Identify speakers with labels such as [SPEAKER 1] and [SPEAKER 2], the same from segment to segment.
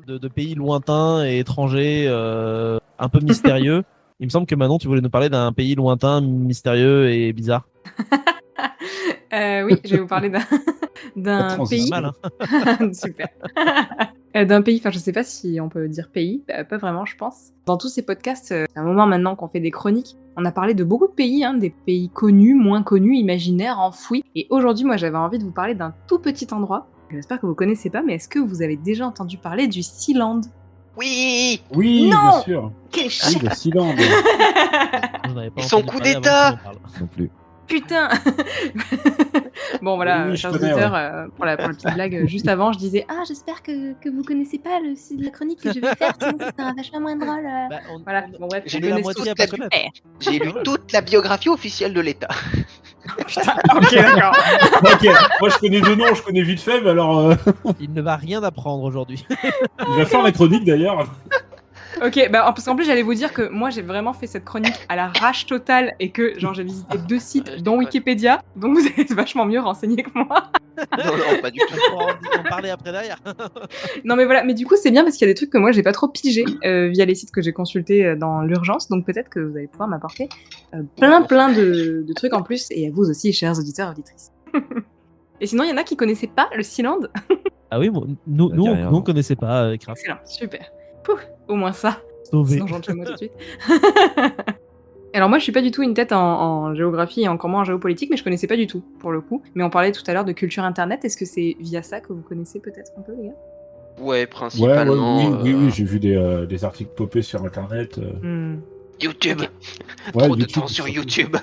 [SPEAKER 1] parle de pays lointains et étrangers, un peu mystérieux. Il me semble que Manon, tu voulais nous parler d'un pays lointain, mystérieux et bizarre.
[SPEAKER 2] Oui, je vais vous parler d'un pays.
[SPEAKER 1] Pas mal, hein.
[SPEAKER 2] Super. D'un pays, enfin je sais pas si on peut dire pays, pas vraiment je pense. Dans tous ces podcasts, c'est un moment maintenant qu'on fait des chroniques, on a parlé de beaucoup de pays, des pays connus, moins connus, imaginaires, enfouis. Et aujourd'hui, moi j'avais envie de vous parler d'un tout petit endroit. J'espère que vous connaissez pas, mais est-ce que vous avez déjà entendu parler du Sealand ?
[SPEAKER 3] Oui,
[SPEAKER 4] Oui,
[SPEAKER 2] Non
[SPEAKER 4] bien sûr.
[SPEAKER 2] Quel
[SPEAKER 4] Oui,
[SPEAKER 2] chien
[SPEAKER 4] le Sealand.
[SPEAKER 1] J'en avais pas
[SPEAKER 3] Et son
[SPEAKER 1] entendu
[SPEAKER 3] coup
[SPEAKER 1] parler
[SPEAKER 3] d'État.
[SPEAKER 1] avant que tu m'en parles.
[SPEAKER 4] Non plus.
[SPEAKER 2] Putain Bon voilà,
[SPEAKER 4] Oui, je
[SPEAKER 2] chers
[SPEAKER 4] connais,
[SPEAKER 2] auditeurs, pour la petite blague, juste avant, je disais « Ah, j'espère que vous connaissez pas la chronique que je vais faire, sinon ça sera vachement moins drôle.
[SPEAKER 1] Bah,
[SPEAKER 2] Voilà, bon bref,
[SPEAKER 3] J'ai
[SPEAKER 2] vous
[SPEAKER 3] lu la
[SPEAKER 2] connaissez
[SPEAKER 1] moitié
[SPEAKER 2] tous
[SPEAKER 1] à pas
[SPEAKER 2] la
[SPEAKER 1] connaître.
[SPEAKER 2] super.
[SPEAKER 3] J'ai lu toute la biographie officielle de l'État.
[SPEAKER 2] Putain, ok, d'accord.
[SPEAKER 4] Ok, moi je connais deux noms, je connais vite fait, mais alors
[SPEAKER 1] Il ne va rien apprendre aujourd'hui.
[SPEAKER 4] il va faire la chronique d'ailleurs.
[SPEAKER 2] Ok, bah parce qu'en plus j'allais vous dire que moi j'ai vraiment fait cette chronique à la rage totale et que genre j'ai visité 2 sites
[SPEAKER 3] Je
[SPEAKER 2] dont
[SPEAKER 3] déconne.
[SPEAKER 2] Wikipédia, donc vous êtes vachement mieux renseignés que moi.
[SPEAKER 3] Non, pas du tout.
[SPEAKER 1] On va en parler après derrière.
[SPEAKER 2] Non mais voilà, mais du coup c'est bien parce qu'il y a des trucs que moi j'ai pas trop pigé via les sites que j'ai consultés dans l'urgence, donc peut-être que vous allez pouvoir m'apporter plein de trucs en plus, et à vous aussi chers auditeurs et auditrices. Et sinon il y en a qui connaissaient pas le Sealand.
[SPEAKER 1] Ah oui, nous,
[SPEAKER 4] dit rien,
[SPEAKER 1] on
[SPEAKER 4] non.
[SPEAKER 1] connaissait pas Kraft.
[SPEAKER 2] Excellent, super. Pouf, au moins ça.
[SPEAKER 1] Sauvé.
[SPEAKER 2] Sinon, je rentre chez moi tout de suite. Alors moi, je suis pas du tout une tête en géographie et encore moins en géopolitique, mais je connaissais pas du tout, pour le coup. Mais on parlait tout à l'heure de culture internet. Est-ce que c'est via ça que vous connaissez peut-être un peu, les gars ?
[SPEAKER 3] Ouais,
[SPEAKER 4] Ouais,
[SPEAKER 3] principalement.
[SPEAKER 4] oui, j'ai vu des articles popés sur internet.
[SPEAKER 3] YouTube.
[SPEAKER 2] Ok.
[SPEAKER 4] Ouais,
[SPEAKER 3] Trop de
[SPEAKER 4] YouTube,
[SPEAKER 3] temps sur
[SPEAKER 4] surtout.
[SPEAKER 3] YouTube.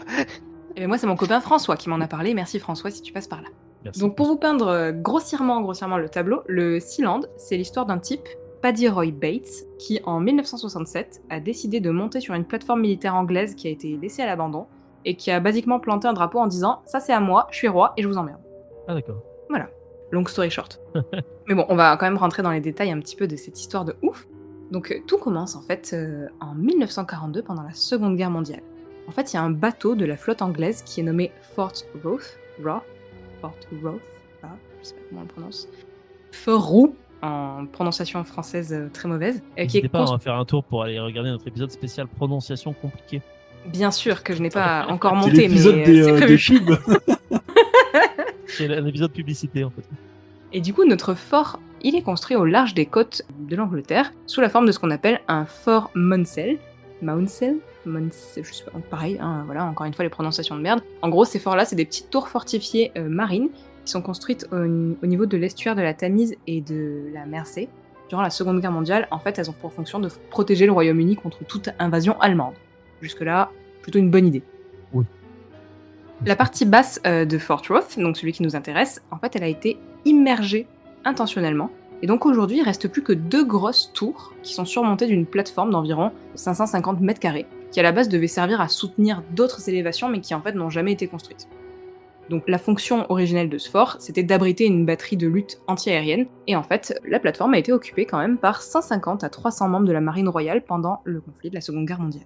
[SPEAKER 2] Et bien moi, c'est mon copain François qui m'en a parlé. Merci François si tu passes par là.
[SPEAKER 1] Merci.
[SPEAKER 2] Donc pour vous peindre grossièrement le tableau, le Sealand, c'est l'histoire d'un type, Paddy Roy Bates, qui en 1967 a décidé de monter sur une plateforme militaire anglaise qui a été laissée à l'abandon et qui a basiquement planté un drapeau en disant « ça c'est à moi, je suis roi et je vous emmerde ».
[SPEAKER 1] Ah d'accord.
[SPEAKER 2] Voilà, long story short. Mais bon, on va quand même rentrer dans les détails un petit peu de cette histoire de ouf. Donc tout commence en fait en 1942 pendant la Seconde Guerre mondiale. En fait, il y a un bateau de la flotte anglaise qui est nommé Fort Roth, je sais pas comment on le prononce, Fort Roux, en prononciation française très mauvaise, qui
[SPEAKER 1] N'hésitez
[SPEAKER 2] est
[SPEAKER 1] pas à faire un tour pour aller regarder notre épisode spécial prononciation compliquée.
[SPEAKER 2] bien sûr que je n'ai pas encore
[SPEAKER 4] C'est
[SPEAKER 2] monté,
[SPEAKER 4] l'épisode
[SPEAKER 2] mais c'est
[SPEAKER 4] des
[SPEAKER 2] prévu.
[SPEAKER 4] pubs.
[SPEAKER 1] C'est un épisode publicité en fait.
[SPEAKER 2] Et du coup, notre fort, il est construit au large des côtes de l'Angleterre, sous la forme de ce qu'on appelle un fort Maunsell, je sais pas, pareil, voilà, encore une fois les prononciations de merde. En gros, ces forts-là, c'est des petites tours fortifiées marines qui sont construites au niveau de l'estuaire de la Tamise et de la Mersey. Durant la Seconde Guerre mondiale, en fait, elles ont pour fonction de protéger le Royaume-Uni contre toute invasion allemande. Jusque-là, plutôt une bonne idée.
[SPEAKER 1] Oui.
[SPEAKER 2] La partie basse de Fort Roth, donc celui qui nous intéresse, en fait, elle a été immergée intentionnellement. Et donc aujourd'hui, il reste plus que 2 grosses tours qui sont surmontées d'une plateforme d'environ 550 mètres carrés, qui à la base devait servir à soutenir d'autres élévations, mais qui en fait n'ont jamais été construites. Donc la fonction originelle de ce fort, c'était d'abriter une batterie de lutte anti-aérienne, et en fait, la plateforme a été occupée quand même par 150 à 300 membres de la marine royale pendant le conflit de la Seconde Guerre mondiale.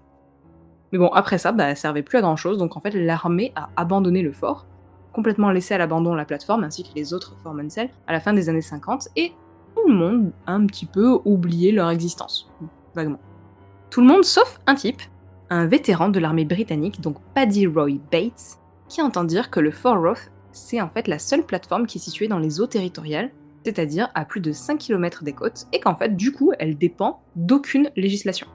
[SPEAKER 2] Mais bon, après ça, elle servait plus à grand chose, donc en fait l'armée a abandonné le fort, complètement laissé à l'abandon la plateforme, ainsi que les autres forts Maunsell, à la fin des années 50, et tout le monde a un petit peu oublié leur existence, vaguement. Tout le monde sauf un type, un vétéran de l'armée britannique, donc Paddy Roy Bates, qui entend dire que le Fort Roth, c'est en fait la seule plateforme qui est située dans les eaux territoriales, c'est-à-dire à plus de 5 km des côtes, et qu'en fait, du coup, elle dépend d'aucune législation.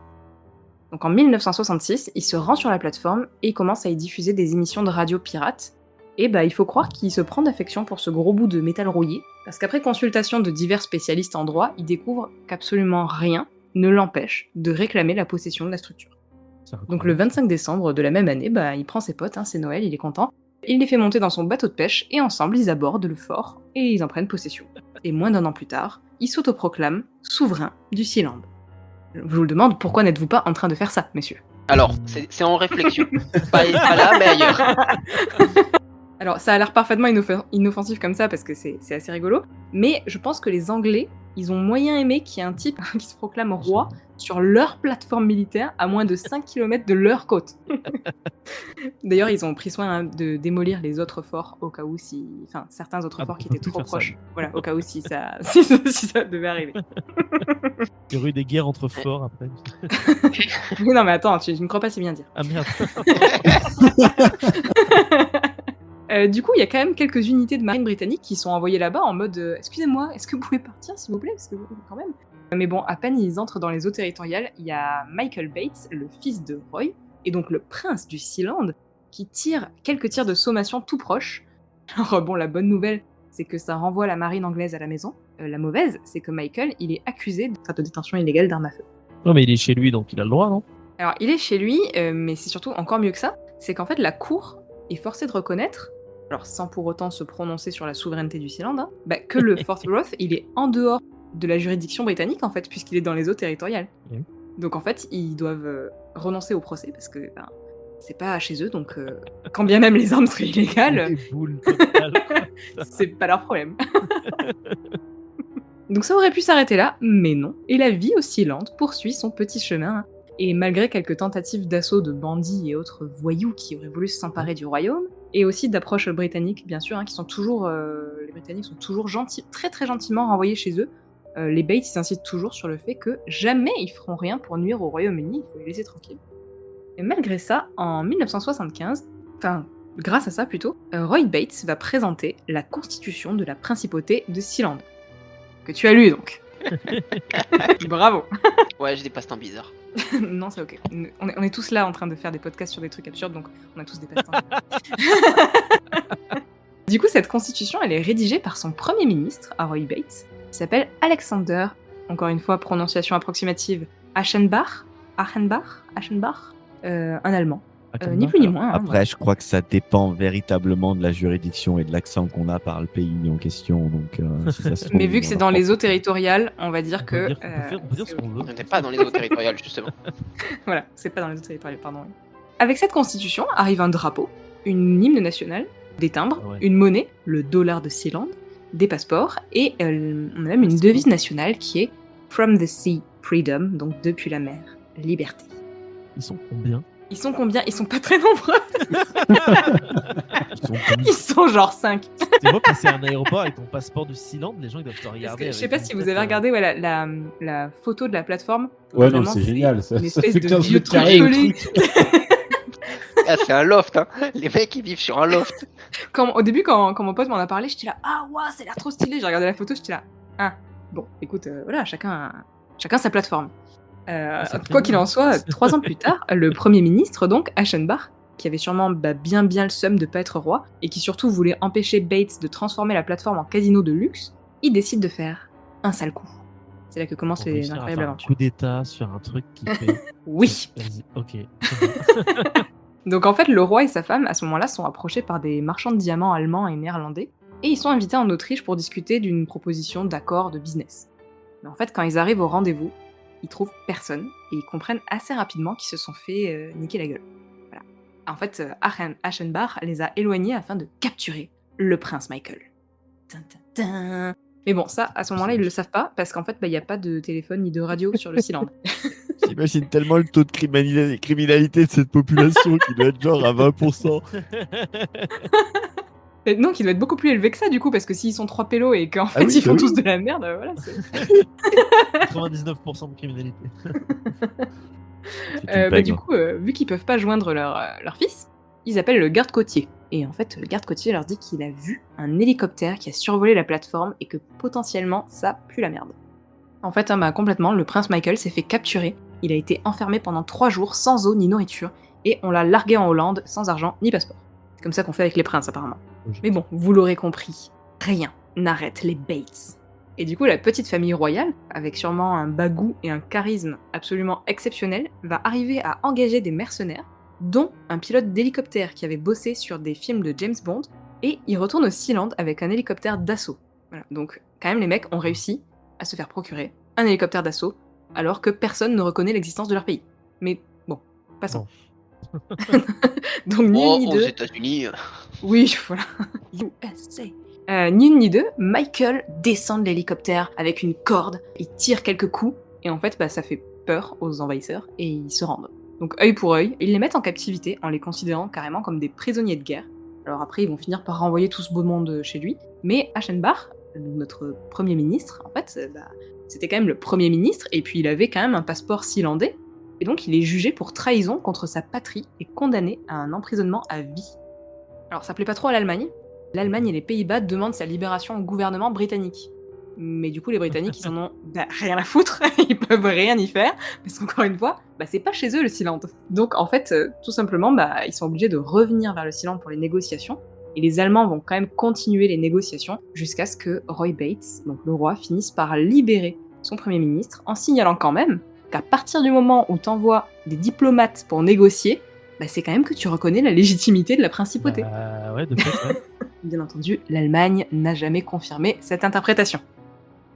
[SPEAKER 2] Donc en 1966, il se rend sur la plateforme et il commence à y diffuser des émissions de radio pirates, et il faut croire qu'il se prend d'affection pour ce gros bout de métal rouillé, parce qu'après consultation de divers spécialistes en droit, il découvre qu'absolument rien ne l'empêche de réclamer la possession de la structure. Donc le 25 décembre de la même année, il prend ses potes, c'est Noël, il est content, il les fait monter dans son bateau de pêche, et ensemble ils abordent le fort, et ils en prennent possession. Et moins d'1 an plus tard, il s'autoproclame souverain du Sealand. Je vous le demande, pourquoi n'êtes-vous pas en train de faire ça, messieurs ?
[SPEAKER 3] Alors, c'est en réflexion. pas là, mais ailleurs.
[SPEAKER 2] Alors, ça a l'air parfaitement inoffensif comme ça, parce que c'est assez rigolo, mais je pense que les Anglais ils ont moyen aimé qu'il y ait un type qui se proclame roi sur leur plateforme militaire à moins de 5 km de leur côte. D'ailleurs, ils ont pris soin de démolir les autres forts au cas où enfin, certains autres forts qui étaient trop proches. Voilà, au cas où si ça devait arriver.
[SPEAKER 1] Il y aurait eu des guerres entre forts après.
[SPEAKER 2] Mais non, mais attends, tu ne crois pas si bien dire.
[SPEAKER 1] Ah merde.
[SPEAKER 2] Du coup, il y a quand même quelques unités de marine britannique qui sont envoyées là-bas en mode excusez-moi, est-ce que vous pouvez partir s'il vous plaît? Parce que quand même. Mais bon, à peine ils entrent dans les eaux territoriales, il y a Michael Bates, le fils de Roy, et donc le prince du Sealand, qui tire quelques tirs de sommation tout proches. Alors bon, la bonne nouvelle, c'est que ça renvoie la marine anglaise à la maison. La mauvaise, c'est que Michael, il est accusé de détention illégale d'armes à feu.
[SPEAKER 1] Non, mais il est chez lui, donc il a le droit, non?
[SPEAKER 2] Alors, il est chez lui, mais c'est surtout encore mieux que ça, c'est qu'en fait, la cour est forcée de reconnaître, alors sans pour autant se prononcer sur la souveraineté du Sealand, que le Fort Roth, il est en dehors de la juridiction britannique, en fait, puisqu'il est dans les eaux territoriales. Donc, en fait, ils doivent renoncer au procès, parce que c'est pas chez eux, donc quand bien même les armes seraient illégales, c'est pas leur problème. Donc ça aurait pu s'arrêter là, mais non. Et la vie au Sealand poursuit son petit chemin. Et malgré quelques tentatives d'assaut de bandits et autres voyous qui auraient voulu s'emparer du royaume, et aussi d'approches britanniques, bien sûr, qui sont toujours... les Britanniques sont toujours très très gentiment renvoyés chez eux. Les Bates, ils insistent toujours sur le fait que jamais ils feront rien pour nuire au Royaume-Uni, il faut les laisser tranquilles. Et malgré ça, en 1975, enfin, grâce à ça plutôt, Roy Bates va présenter la constitution de la principauté de Sealand. Que tu as lu donc. Bravo.
[SPEAKER 3] Ouais, j'ai des passe-temps bizarres.
[SPEAKER 2] Non, c'est ok. On est tous là en train de faire des podcasts sur des trucs absurdes, donc on a tous des passe-temps. Du coup, cette constitution, elle est rédigée par son premier ministre, Roy Bates, qui s'appelle Alexander, encore une fois, prononciation approximative, Aschenbach, un Allemand. Ni plus ni moins.
[SPEAKER 5] Après, je crois que ça dépend véritablement de la juridiction et de l'accent qu'on a par le pays en question. Donc, si ça se trouve,
[SPEAKER 2] mais vu que c'est dans les eaux territoriales, on va dire que...
[SPEAKER 1] On peut dire ce qu'on veut.
[SPEAKER 3] On n'est pas dans les eaux territoriales, justement.
[SPEAKER 2] Voilà, c'est pas dans les eaux territoriales, pardon. Avec cette constitution arrive un drapeau, une hymne nationale, des timbres, une monnaie, le dollar de Sealand, des passeports, et on a même une devise nationale qui est « From the sea, freedom », donc « depuis la mer, liberté ».
[SPEAKER 1] Ils sont combien?
[SPEAKER 2] Ils sont combien? Ils sont pas très nombreux. Ils sont genre 5.
[SPEAKER 1] Tu vois, passer à un aéroport avec ton passeport du Sealand, les gens ils doivent te regarder.
[SPEAKER 2] Je sais pas si vous avez regardé la photo de la plateforme.
[SPEAKER 4] Ouais, non, c'est génial. Ça
[SPEAKER 2] une espèce
[SPEAKER 4] fait
[SPEAKER 2] de
[SPEAKER 4] 15
[SPEAKER 2] vieux
[SPEAKER 4] mètres
[SPEAKER 2] truc
[SPEAKER 4] carrés.
[SPEAKER 2] collé.
[SPEAKER 3] Ah, c'est un loft, hein. Les mecs, ils vivent sur un loft.
[SPEAKER 2] Au début, quand mon pote m'en a parlé, j'étais là, ah ouais, ça a l'air trop stylé. J'ai regardé la photo, j'étais là, ah, bon, écoute, voilà, chacun sa plateforme. Quoi qu'il en soit, 3 ans plus tard, le premier ministre, donc, Aschenbach, qui avait sûrement bien le seum de pas être roi, et qui surtout voulait empêcher Bates de transformer la plateforme en casino de luxe, il décide de faire un sale coup. C'est là que commencent les incroyables aventures.
[SPEAKER 1] Un coup d'état sur un truc qui fait...
[SPEAKER 2] Oui.
[SPEAKER 1] Vas-y, ok.
[SPEAKER 2] Donc en fait, le roi et sa femme, à ce moment-là, sont approchés par des marchands de diamants allemands et néerlandais, et ils sont invités en Autriche pour discuter d'une proposition d'accord de business. Mais en fait, quand ils arrivent au rendez-vous, ils trouvent personne, et ils comprennent assez rapidement qu'ils se sont fait niquer la gueule. Voilà. En fait, Aschenbach les a éloignés afin de capturer le prince Michael. Mais bon, ça, à ce moment-là, ils le savent pas, parce qu'en fait, y a pas de téléphone ni de radio sur le Sealand.
[SPEAKER 5] J'imagine tellement le taux de criminalité de cette population qui doit être genre à 20%.
[SPEAKER 2] Et non, qui doit être beaucoup plus élevé que ça, du coup, parce que s'ils sont 3 pélos et qu'en fait, ils font tous de la merde, voilà, c'est...
[SPEAKER 1] 99% de criminalité.
[SPEAKER 2] Du coup, vu qu'ils peuvent pas joindre leur fils, ils appellent le garde-côtier. Et en fait, le garde-côtier leur dit qu'il a vu un hélicoptère qui a survolé la plateforme et que potentiellement, ça pue la merde. En fait, complètement, le prince Michael s'est fait capturer. Il a été enfermé pendant 3 jours sans eau ni nourriture, et on l'a largué en Hollande sans argent ni passeport. C'est comme ça qu'on fait avec les princes, apparemment. Mais bon, vous l'aurez compris, rien n'arrête les Bates. Et du coup, la petite famille royale, avec sûrement un bagou et un charisme absolument exceptionnel, va arriver à engager des mercenaires, dont un pilote d'hélicoptère qui avait bossé sur des films de James Bond, et ils retournent au Sealand avec un hélicoptère d'assaut. Voilà. Donc, quand même, les mecs ont réussi à se faire procurer un hélicoptère d'assaut, alors que personne ne reconnaît l'existence de leur pays. Mais bon, passons. Donc, ni une ni deux.
[SPEAKER 3] Aux États-Unis.
[SPEAKER 2] Oui, voilà. USA. Ni une ni deux, Michael descend de l'hélicoptère avec une corde, il tire quelques coups, et en fait, ça fait peur aux envahisseurs, et ils se rendent. Donc œil pour œil, ils les mettent en captivité en les considérant carrément comme des prisonniers de guerre. Alors après, ils vont finir par renvoyer tout ce beau monde chez lui, mais Aschenbach, notre premier ministre, en fait, c'était quand même le premier ministre, et puis il avait quand même un passeport sealandais, et donc il est jugé pour trahison contre sa patrie et condamné à un emprisonnement à vie. Alors ça plaît pas trop à l'Allemagne. L'Allemagne et les Pays-Bas demandent sa libération au gouvernement britannique. Mais du coup, les Britanniques, ils en ont rien à foutre, ils peuvent rien y faire, parce qu'encore une fois, c'est pas chez eux le Sealand. Donc en fait, tout simplement, ils sont obligés de revenir vers le Sealand pour les négociations, et les Allemands vont quand même continuer les négociations jusqu'à ce que Roy Bates, donc le roi, finisse par libérer son premier ministre, en signalant quand même qu'à partir du moment où t'envoies des diplomates pour négocier, c'est quand même que tu reconnais la légitimité de la principauté.
[SPEAKER 1] Ouais, de fait, ouais.
[SPEAKER 2] Bien entendu, l'Allemagne n'a jamais confirmé cette interprétation.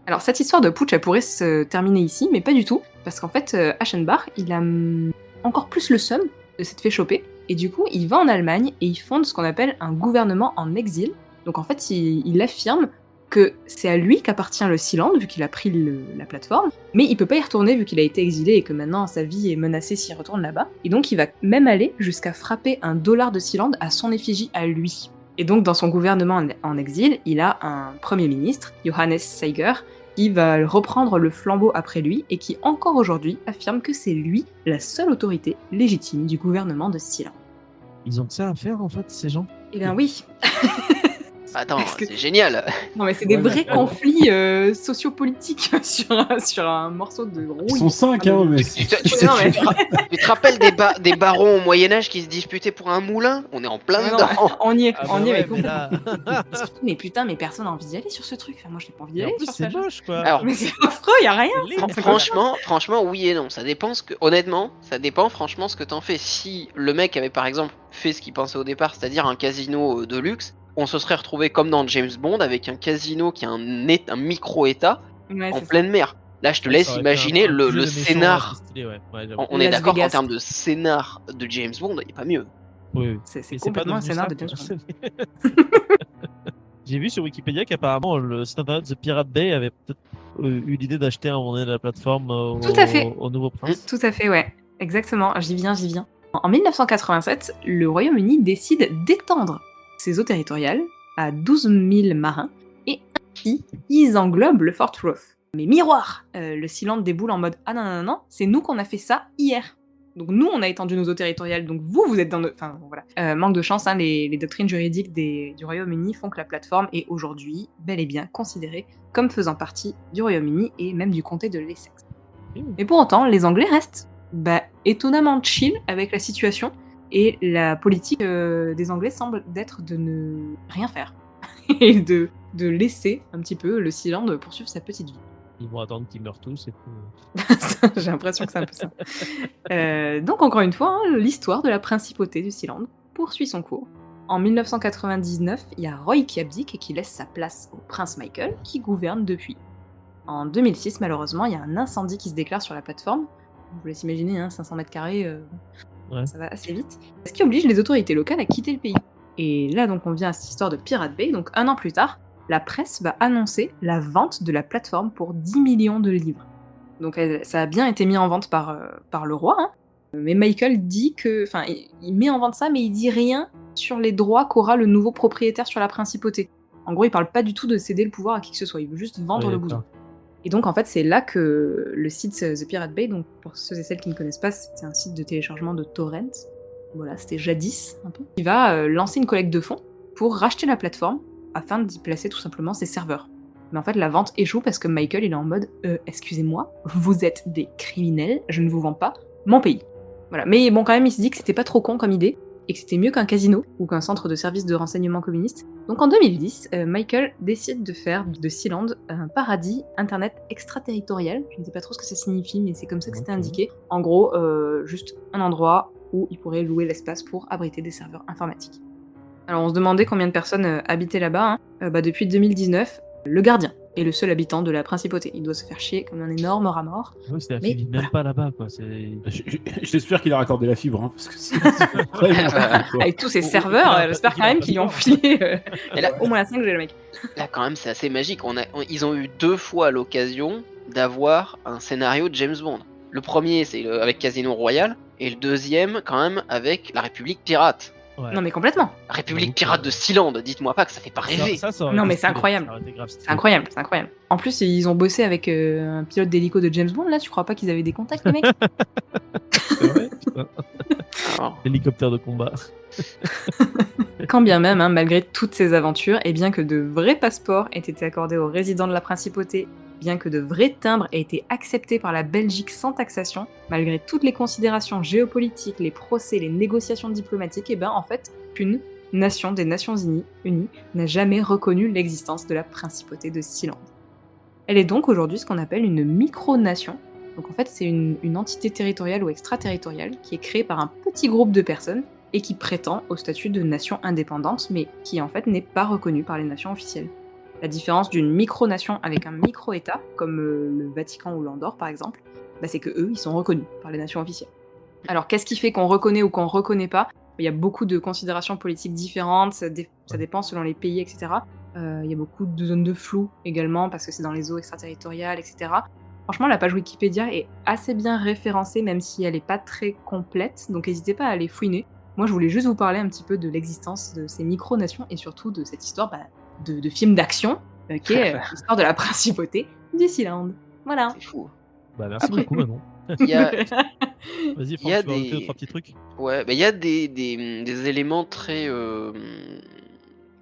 [SPEAKER 2] Alors cette histoire de putsch, elle pourrait se terminer ici, mais pas du tout, parce qu'en fait, Aschenbach, il a encore plus le seum de s'être fait choper, et du coup, il va en Allemagne et il fonde ce qu'on appelle un gouvernement en exil. Donc en fait, il affirme que c'est à lui qu'appartient le Sealand, vu qu'il a pris la plateforme, mais il peut pas y retourner vu qu'il a été exilé et que maintenant sa vie est menacée s'il retourne là-bas, et donc il va même aller jusqu'à frapper $1 de Sealand à son effigie à lui. Et donc dans son gouvernement en exil, il a un premier ministre, Johannes Seiger, qui va reprendre le flambeau après lui et qui encore aujourd'hui affirme que c'est lui la seule autorité légitime du gouvernement de Sealand.
[SPEAKER 1] Ils ont que ça à faire, en fait, ces gens.
[SPEAKER 2] Eh bien oui.
[SPEAKER 3] Attends,
[SPEAKER 2] Parce que-
[SPEAKER 3] c'est génial.
[SPEAKER 2] Non mais c'est des
[SPEAKER 4] Ouais,
[SPEAKER 2] vrais
[SPEAKER 4] ouais.
[SPEAKER 2] conflits sociopolitiques sur un morceau de rouille.
[SPEAKER 4] Ils sont 5,
[SPEAKER 2] Ah, mais-
[SPEAKER 4] mais
[SPEAKER 3] Tu te,
[SPEAKER 2] Non, mais-
[SPEAKER 3] tu te rappelles des barons au Moyen-Âge qui se disputaient pour un moulin? On est en plein
[SPEAKER 2] Ah non,
[SPEAKER 3] dedans.
[SPEAKER 2] on y est,
[SPEAKER 1] Ah
[SPEAKER 2] on
[SPEAKER 1] bah
[SPEAKER 2] y est,
[SPEAKER 1] ouais,
[SPEAKER 2] mais
[SPEAKER 1] mais là...
[SPEAKER 2] surtout, mais putain, mais personne n'a envie d'y aller sur ce truc. Enfin, moi, j'ai pas envie d'y
[SPEAKER 1] Et en
[SPEAKER 2] aller
[SPEAKER 1] plus,
[SPEAKER 2] sur
[SPEAKER 1] c'est
[SPEAKER 2] ça.
[SPEAKER 1] moche, quoi.
[SPEAKER 3] Alors,
[SPEAKER 2] Mais c'est affreux, y a rien.
[SPEAKER 1] C'est laid.
[SPEAKER 3] Franchement, oui et non. Ça dépend honnêtement, ça dépend franchement ce que t'en fais. Si le mec avait par exemple fait ce qu'il pensait au départ, c'est-à-dire un casino de luxe, on se serait retrouvé comme dans James Bond avec un casino qui a un micro-état
[SPEAKER 2] Ouais,
[SPEAKER 3] en
[SPEAKER 2] c'est ça.
[SPEAKER 3] pleine mer. Là, je te laisse imaginer le scénar. On est
[SPEAKER 2] Las
[SPEAKER 3] d'accord qu'en
[SPEAKER 2] Vegas.
[SPEAKER 3] termes de scénar de James Bond, il n'y a pas mieux.
[SPEAKER 1] Oui,
[SPEAKER 2] C'est
[SPEAKER 1] mais
[SPEAKER 2] complètement un
[SPEAKER 1] devenu
[SPEAKER 2] scénar
[SPEAKER 1] ça,
[SPEAKER 2] de James
[SPEAKER 1] quoi.
[SPEAKER 2] Bond.
[SPEAKER 1] J'ai vu sur Wikipédia qu'apparemment le site internet The Pirate Bay avait peut-être eu l'idée d'acheter à un moment donné la plateforme
[SPEAKER 2] Tout à fait.
[SPEAKER 1] au Nouveau Prince.
[SPEAKER 2] Tout à fait, ouais. Exactement, j'y viens. En 1987, le Royaume-Uni décide d'étendre ses eaux territoriales à 12 000 marins et ainsi, ils englobent le Fort Roth. Mais miroir, le Sealand déboule en mode « Ah non, c'est nous qu'on a fait ça hier ». Donc nous, on a étendu nos eaux territoriales, donc vous êtes dans nos... Enfin, voilà. Manque de chance, les doctrines juridiques du Royaume-Uni font que la plateforme est aujourd'hui bel et bien considérée comme faisant partie du Royaume-Uni et même du comté de l'Essex. Mais pour autant, les Anglais restent étonnamment chill avec la situation, et la politique des Anglais semble d'être de ne rien faire, et de laisser un petit peu le Sealand poursuivre sa petite vie.
[SPEAKER 1] Ils vont attendre qu'ils meurent tous et puis...
[SPEAKER 2] J'ai l'impression que c'est un peu ça. Donc encore une fois, l'histoire de la principauté du Sealand poursuit son cours. En 1999, il y a Roy qui abdique et qui laisse sa place au prince Michael, qui gouverne depuis. En 2006, malheureusement, il y a un incendie qui se déclare sur la plateforme. Je vous laisse imaginer, 500 mètres carrés,
[SPEAKER 1] Ouais.
[SPEAKER 2] ça va assez vite. Ce qui oblige les autorités locales à quitter le pays. Et là, donc, on vient à cette histoire de Pirate Bay. Donc, un an plus tard, la presse va annoncer la vente de la plateforme pour 10 millions de livres. Donc, ça a bien été mis en vente par le roi. Mais Michael dit que... Enfin, il met en vente ça, mais il dit rien sur les droits qu'aura le nouveau propriétaire sur la principauté. En gros, il parle pas du tout de céder le pouvoir à qui que ce soit. Il veut juste vendre
[SPEAKER 1] Oui,
[SPEAKER 2] le bousin. Et donc, en fait, c'est là que le site The Pirate Bay, donc pour ceux et celles qui ne connaissent pas, c'est un site de téléchargement de torrents. Voilà, c'était jadis, un peu. Il va lancer une collecte de fonds pour racheter la plateforme afin d'y placer tout simplement ses serveurs. Mais en fait, la vente échoue parce que Michael, il est en mode excusez-moi, vous êtes des criminels, je ne vous vends pas mon pays. Voilà. Mais bon, quand même, il se dit que c'était pas trop con comme idée et que c'était mieux qu'un casino ou qu'un centre de service de renseignement communiste. Donc en 2010, Michael décide de faire de Sealand un paradis internet extraterritorial. Je ne sais pas trop ce que ça signifie, mais c'est comme ça que c'était indiqué. En gros, juste un endroit où il pourrait louer l'espace pour abriter des serveurs informatiques. Alors on se demandait combien de personnes habitaient là-bas. Depuis 2019, le Guardian est le seul habitant de la principauté. Il doit se faire chier comme un énorme rat mort.
[SPEAKER 1] Oui, c'est-à-dire
[SPEAKER 2] Mais
[SPEAKER 1] qu'il vit même pas là-bas, quoi. C'est...
[SPEAKER 4] J'espère qu'il a raccordé la fibre, hein, parce que c'est vraiment n'importe quoi.
[SPEAKER 2] Avec tous ses
[SPEAKER 1] Ou- ou
[SPEAKER 2] serveurs,
[SPEAKER 1] qu'il a un
[SPEAKER 2] j'espère
[SPEAKER 1] pa-
[SPEAKER 2] quand même qu'ils lui ont filé
[SPEAKER 3] Et là-
[SPEAKER 2] au moins la 5G, le mec.
[SPEAKER 3] Là, quand même, c'est assez magique. Ils ont eu 2 fois l'occasion d'avoir un scénario de James Bond. Le premier, c'est avec Casino Royale, et le deuxième, quand même, avec la République Pirate.
[SPEAKER 1] Ouais.
[SPEAKER 2] Non mais complètement.
[SPEAKER 3] La République
[SPEAKER 1] J'avoue que-
[SPEAKER 3] Pirate de Sealand, dites-moi pas que ça fait pas rêver.
[SPEAKER 1] Ça aurait
[SPEAKER 2] Non,
[SPEAKER 1] été
[SPEAKER 2] mais c'est
[SPEAKER 1] stylé.
[SPEAKER 2] incroyable.
[SPEAKER 1] Ça aurait été grave stylé.
[SPEAKER 2] C'est incroyable, c'est incroyable. En plus, ils ont bossé avec un pilote d'hélico de James Bond, là, tu crois pas qu'ils avaient des contacts, les mecs?
[SPEAKER 1] C'est vrai, putain.
[SPEAKER 3] Alors,
[SPEAKER 1] Hélicoptère de combat.
[SPEAKER 2] Quand bien même, hein, malgré toutes ces aventures, et bien que de vrais passeports aient été accordés aux résidents de la principauté, bien que de vrais timbres aient été acceptés par la Belgique sans taxation, malgré toutes les considérations géopolitiques, les procès, les négociations diplomatiques, et ben en fait, qu'une nation des Nations Unies n'a jamais reconnu l'existence de la principauté de Sealand. Elle est donc aujourd'hui ce qu'on appelle une micronation. Donc en fait, c'est une entité territoriale ou extraterritoriale qui est créée par un petit groupe de personnes et qui prétend au statut de nation indépendante, mais qui en fait n'est pas reconnue par les nations officielles. La différence d'une micronation avec un micro-État, comme le Vatican ou l'Andorre par exemple, bah, c'est que eux, ils sont reconnus par les nations officielles. Alors qu'est-ce qui fait qu'on reconnaît ou qu'on reconnaît pas? Il y a beaucoup de considérations politiques différentes, ça dépend selon les pays, etc. Il y a beaucoup de zones de flou également, parce que c'est dans les eaux extraterritoriales, etc. Franchement, la page Wikipédia est assez bien référencée, même si elle n'est pas très complète, donc n'hésitez pas à aller fouiner. Moi, je voulais juste vous parler un petit peu de l'existence de ces micronations et surtout de cette histoire de film d'action, qui est l'histoire de la principauté du Sealand. Voilà.
[SPEAKER 3] c'est fou.
[SPEAKER 1] Bah, merci
[SPEAKER 3] Après-
[SPEAKER 1] beaucoup, Manon.
[SPEAKER 3] Il y a,
[SPEAKER 1] Vas-y,
[SPEAKER 3] Il y a
[SPEAKER 1] Franck, tu vas rajouter
[SPEAKER 3] des-
[SPEAKER 1] 2-3 petits trucs.
[SPEAKER 3] ouais, bah, il y a des éléments très,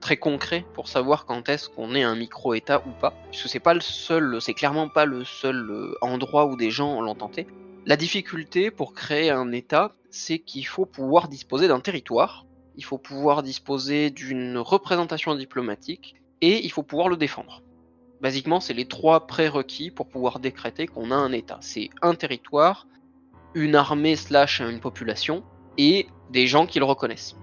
[SPEAKER 3] très concrets pour savoir quand est-ce qu'on est un micro-État ou pas. Puisque c'est clairement pas le seul endroit où des gens l'ont tenté. La difficulté pour créer un État, c'est qu'il faut pouvoir disposer d'un territoire, il faut pouvoir disposer d'une représentation diplomatique, et il faut pouvoir le défendre. Basiquement, c'est les 3 prérequis pour pouvoir décréter qu'on a un État. C'est un territoire, une armée / une population, et des gens qui le reconnaissent.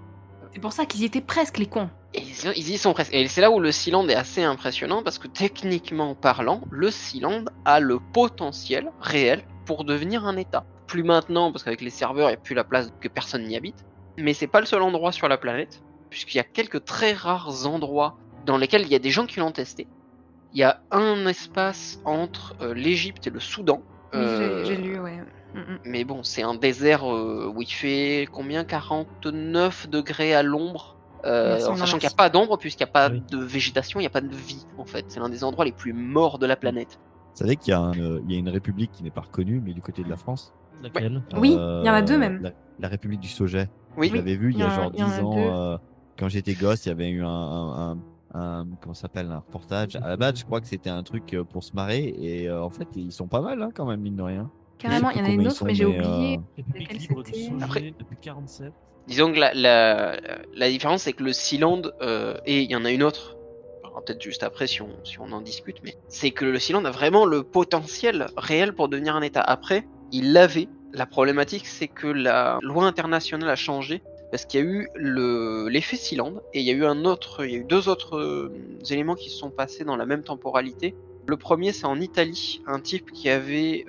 [SPEAKER 2] C'est pour ça qu'ils y étaient presque, les cons.
[SPEAKER 3] Et ils y sont presque. Et c'est là où le Sealand est assez impressionnant, parce que techniquement parlant, le Sealand a le potentiel réel pour devenir un État. Plus maintenant, parce qu'avec les serveurs, il n'y a plus la place que personne n'y habite. Mais c'est pas le seul endroit sur la planète, puisqu'il y a quelques très rares endroits dans lesquels il y a des gens qui l'ont testé. Il y a un espace entre l'Égypte et le Soudan.
[SPEAKER 2] Oui, j'ai lu, ouais.
[SPEAKER 3] Mais bon, c'est un désert où il fait combien 49 degrés à l'ombre,
[SPEAKER 2] Merci,
[SPEAKER 3] en
[SPEAKER 2] non,
[SPEAKER 3] sachant qu'il n'y
[SPEAKER 2] merci.
[SPEAKER 3] a pas d'ombre, puisqu'il n'y a pas
[SPEAKER 1] Oui.
[SPEAKER 3] de végétation, il n'y a pas de vie en fait. C'est l'un des endroits les plus morts de la planète.
[SPEAKER 5] Vous savez qu'il y a, il y a une république qui n'est pas reconnue, mais du côté de la France.
[SPEAKER 1] Laquelle
[SPEAKER 2] Oui, il y en a 2 même.
[SPEAKER 5] La République du Sauget.
[SPEAKER 3] Oui,
[SPEAKER 5] Je l'avais vu il y a genre
[SPEAKER 2] il y en
[SPEAKER 5] 10
[SPEAKER 2] a
[SPEAKER 5] ans.
[SPEAKER 2] 2.
[SPEAKER 5] Quand j'étais gosse, il y avait eu comment ça s'appelle, un reportage. À la base, je crois que c'était un truc pour se marrer. Et en fait, ils sont pas mal, hein, quand même, mine de rien.
[SPEAKER 2] Carrément,
[SPEAKER 5] Je sais
[SPEAKER 2] il y en a
[SPEAKER 5] plus
[SPEAKER 2] une
[SPEAKER 5] combien
[SPEAKER 2] autre,
[SPEAKER 5] ils
[SPEAKER 2] mais
[SPEAKER 5] sont,
[SPEAKER 2] j'ai oublié.
[SPEAKER 1] République
[SPEAKER 2] Laquelle
[SPEAKER 1] libre du
[SPEAKER 2] c'était
[SPEAKER 1] Sauget
[SPEAKER 3] Après-
[SPEAKER 1] depuis 47.
[SPEAKER 3] disons que la différence c'est que le Sealand, et il y en a une autre, alors, peut-être juste après si on en discute, mais c'est que le Sealand a vraiment le potentiel réel pour devenir un État. Après, il l'avait. La problématique c'est que la loi internationale a changé, parce qu'il y a eu l'effet Sealand, et il y a eu 2 autres éléments qui se sont passés dans la même temporalité. Le premier, c'est en Italie, un type qui avait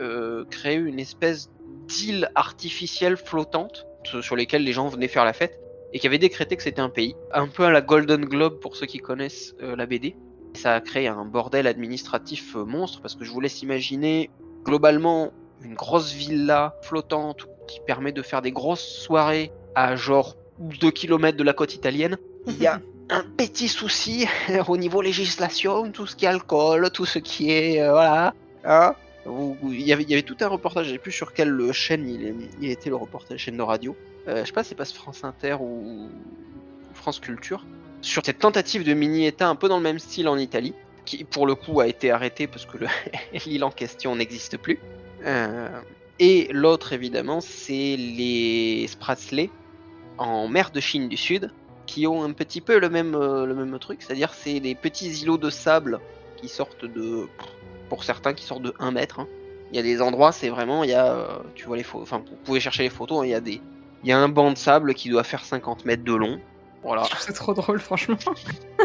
[SPEAKER 3] créé une espèce d'île artificielle flottante sur lesquelles les gens venaient faire la fête, et qui avait décrété que c'était un pays, un peu à la Golden Globe pour ceux qui connaissent la BD. Et ça a créé un bordel administratif monstre, parce que je vous laisse imaginer globalement une grosse villa flottante qui permet de faire des grosses soirées à genre 2 km de la côte italienne. Il y a un petit souci au niveau législation, tout ce qui est alcool, tout ce qui est voilà, hein. Il y avait tout un reportage, je sais plus sur quelle chaîne il était, le reportage, chaîne de radio. Je sais pas, c'est pas France Inter ou France Culture, sur cette tentative de mini-État un peu dans le même style en Italie, qui pour le coup a été arrêté parce que l'île en question n'existe plus. Et l'autre évidemment, c'est les Spratley en mer de Chine du Sud, qui ont un petit peu le même truc, c'est-à-dire c'est des petits îlots de sable qui sortent pour certains qui sortent de 1 mètre. Hein. Il y a des endroits, c'est vraiment, il y a, tu vois les photos, enfin vous pouvez chercher les photos, hein, il y a un banc de sable qui doit faire 50 mètres de long. Voilà.
[SPEAKER 2] Je trouve ça trop drôle, franchement.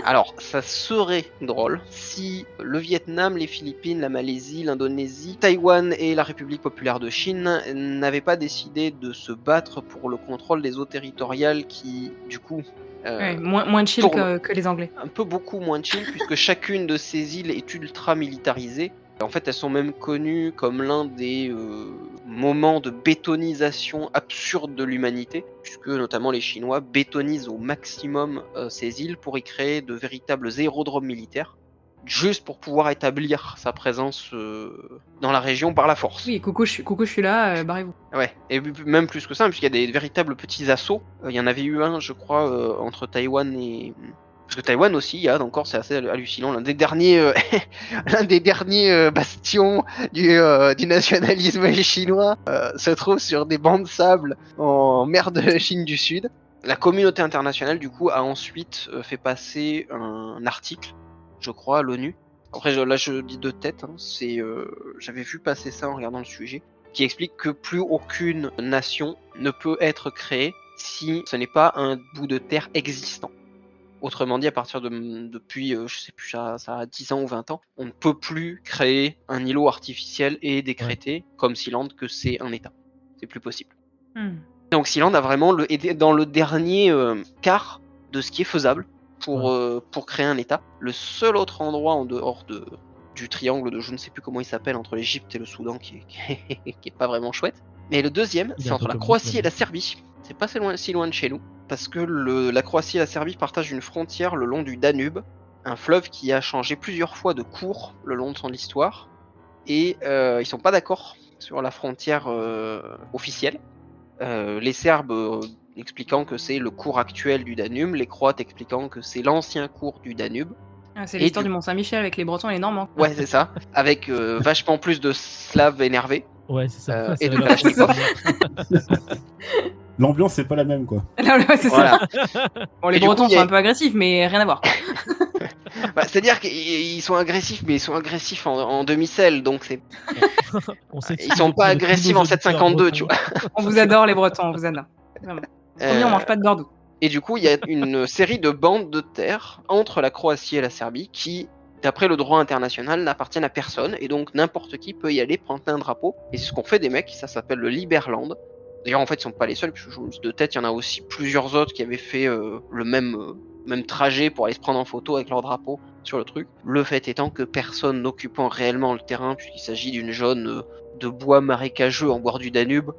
[SPEAKER 3] Alors, ça serait drôle si le Vietnam, les Philippines, la Malaisie, l'Indonésie, Taïwan et la République populaire de Chine n'avaient pas décidé de se battre pour le contrôle des eaux territoriales qui, du coup,
[SPEAKER 2] Ouais, moins chill
[SPEAKER 3] tournent
[SPEAKER 2] que les Anglais.
[SPEAKER 3] un peu beaucoup moins chill, puisque chacune de ces îles est ultra militarisée. En fait, elles sont même connues comme l'un des moments de bétonisation absurde de l'humanité, puisque notamment les Chinois bétonisent au maximum ces îles pour y créer de véritables aérodromes militaires, juste pour pouvoir établir sa présence dans la région par la force.
[SPEAKER 2] Oui, coucou, je suis là, barrez-vous.
[SPEAKER 3] Ouais, et même plus que ça, puisqu'il y a des véritables petits assauts. Il y en avait eu un, je crois, entre Taïwan et... Parce que Taïwan aussi, il y a encore, c'est assez hallucinant, l'un des derniers bastions du nationalisme chinois se trouve sur des bancs de sable en mer de Chine du Sud. La communauté internationale, du coup, a ensuite fait passer un article, je crois, à l'ONU. Après, là, je dis de tête, hein, j'avais vu passer ça en regardant le sujet, qui explique que plus aucune nation ne peut être créée si ce n'est pas un bout de terre existant. Autrement dit, à partir depuis, je sais plus, ça a 10 ans ou 20 ans, on ne peut plus créer un îlot artificiel et décréter, comme Sealand, que c'est un État. C'est plus possible. Donc Sealand a vraiment dans le dernier quart de ce qui est faisable pour créer un État. Le seul autre endroit en dehors du triangle de je ne sais plus comment il s'appelle entre l'Égypte et le Soudan qui est pas vraiment chouette. Mais le deuxième, c'est entre la Croatie et la Serbie. C'est pas si loin de chez nous, parce que la Croatie et la Serbie partagent une frontière le long du Danube, un fleuve qui a changé plusieurs fois de cours le long de son histoire, et ils sont pas d'accord sur la frontière officielle. Les Serbes expliquant que c'est le cours actuel du Danube, les Croates expliquant que c'est l'ancien cours du Danube.
[SPEAKER 2] Ah, c'est l'histoire du Mont-Saint-Michel avec les Bretons et les Normands.
[SPEAKER 3] Ouais, c'est ça, avec vachement plus de Slaves énervés.
[SPEAKER 1] Ouais, c'est ça.
[SPEAKER 3] Et de Kalachnikov.
[SPEAKER 4] L'ambiance, c'est pas la même, quoi.
[SPEAKER 2] Ouais, c'est
[SPEAKER 3] Voilà.
[SPEAKER 2] ça. Bon, les Bretons sont un peu agressifs, mais rien à voir.
[SPEAKER 3] C'est-à-dire qu'ils sont agressifs, mais ils sont agressifs en demi-sel, donc c'est... Ils sont pas agressifs en 752, tu vois.
[SPEAKER 2] On vous adore, les Bretons, on vous adore. Vraiment. Premier, on mange pas de Bordeaux.
[SPEAKER 3] Et du coup, il y a une série de bandes de terre entre la Croatie et la Serbie qui, d'après le droit international, n'appartiennent à personne, et donc n'importe qui peut y aller prendre un drapeau. Et c'est ce qu'on fait des mecs, ça s'appelle le Liberland. D'ailleurs, en fait, ils sont pas les seuls, puisque de tête, il y en a aussi plusieurs autres qui avaient fait le même trajet pour aller se prendre en photo avec leur drapeau sur le truc. Le fait étant que personne n'occupant réellement le terrain, puisqu'il s'agit d'une zone de bois marécageux en bord du Danube.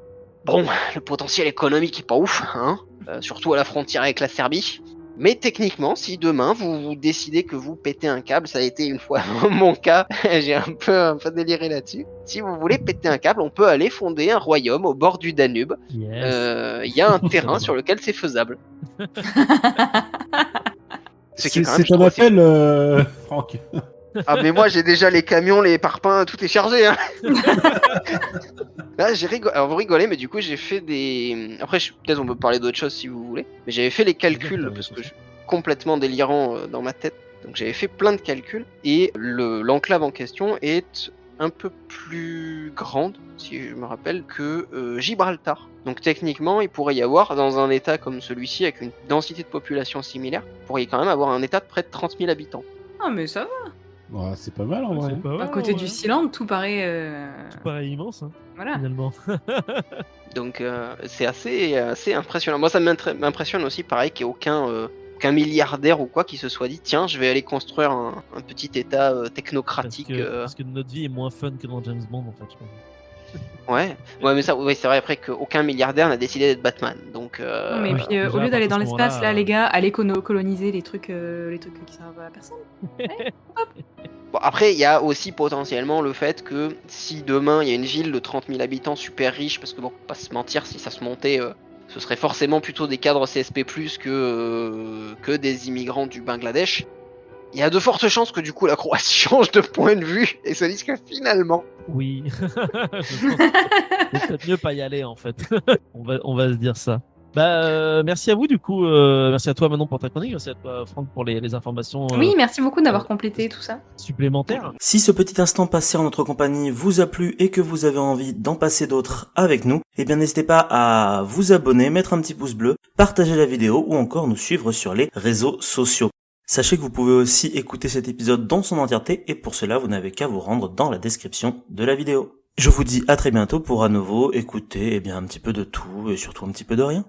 [SPEAKER 3] Bon, le potentiel économique est pas ouf, hein, surtout à la frontière avec la Serbie. Mais techniquement, si demain vous décidez que vous pétez un câble, ça a été une fois mon cas, j'ai un peu déliré là-dessus. Si vous voulez péter un câble, on peut aller fonder un royaume au bord du Danube. Il y a un terrain sur lequel c'est faisable.
[SPEAKER 4] C'est ton appel, Franck.
[SPEAKER 3] Ah mais moi j'ai déjà les camions, les parpaings, tout est chargé. Hein. Là alors vous rigolez, mais du coup j'ai fait des... Après peut-être on peut parler d'autre chose si vous voulez. Mais j'avais fait les calculs, parce que je suis complètement délirant dans ma tête. Donc j'avais fait plein de calculs, et l'enclave en question est un peu plus grande, si je me rappelle, que Gibraltar. Donc techniquement il pourrait y avoir, dans un état comme celui-ci, avec une densité de population similaire, il pourrait quand même avoir un état de près de 30 000 habitants.
[SPEAKER 2] Ah mais ça va.
[SPEAKER 4] Ouais, c'est pas mal en vrai.
[SPEAKER 2] À côté du Sealand, tout paraît...
[SPEAKER 1] Tout paraît immense, hein,
[SPEAKER 2] voilà.
[SPEAKER 1] Finalement.
[SPEAKER 3] Donc c'est assez impressionnant. Moi ça m'impressionne aussi, pareil, qu'il n'y ait aucun milliardaire ou quoi qui se soit dit tiens, je vais aller construire un petit état technocratique.
[SPEAKER 1] Parce que notre vie est moins fun que dans James Bond, en fait, je pense.
[SPEAKER 3] Ouais, mais ça, c'est vrai après qu'aucun milliardaire n'a décidé d'être Batman. Donc.
[SPEAKER 2] Non, mais puis au lieu d'aller dans l'espace, là, les gars, allez coloniser les trucs qui servent à personne. Ouais, hop.
[SPEAKER 3] Bon, après, il y a aussi potentiellement le fait que si demain il y a une ville de 30 000 habitants super riche, parce que bon, pas se mentir, si ça se montait, ce serait forcément plutôt des cadres CSP+ que des immigrants du Bangladesh. Il y a de fortes chances que du coup la Croatie change de point de vue et se dise que finalement.
[SPEAKER 1] Oui, je pense que c'est peut-être mieux pas y aller en fait. on va se dire ça. Merci à vous du coup, merci à toi Manon pour ta chronique, merci à toi Franck pour les informations.
[SPEAKER 2] Oui, merci beaucoup d'avoir complété tout ça.
[SPEAKER 1] Supplémentaires.
[SPEAKER 6] Si ce petit instant passé en notre compagnie vous a plu et que vous avez envie d'en passer d'autres avec nous, eh bien n'hésitez pas à vous abonner, mettre un petit pouce bleu, partager la vidéo ou encore nous suivre sur les réseaux sociaux. Sachez que vous pouvez aussi écouter cet épisode dans son entièreté et pour cela vous n'avez qu'à vous rendre dans la description de la vidéo. Je vous dis à très bientôt pour à nouveau écouter un petit peu de tout et surtout un petit peu de rien.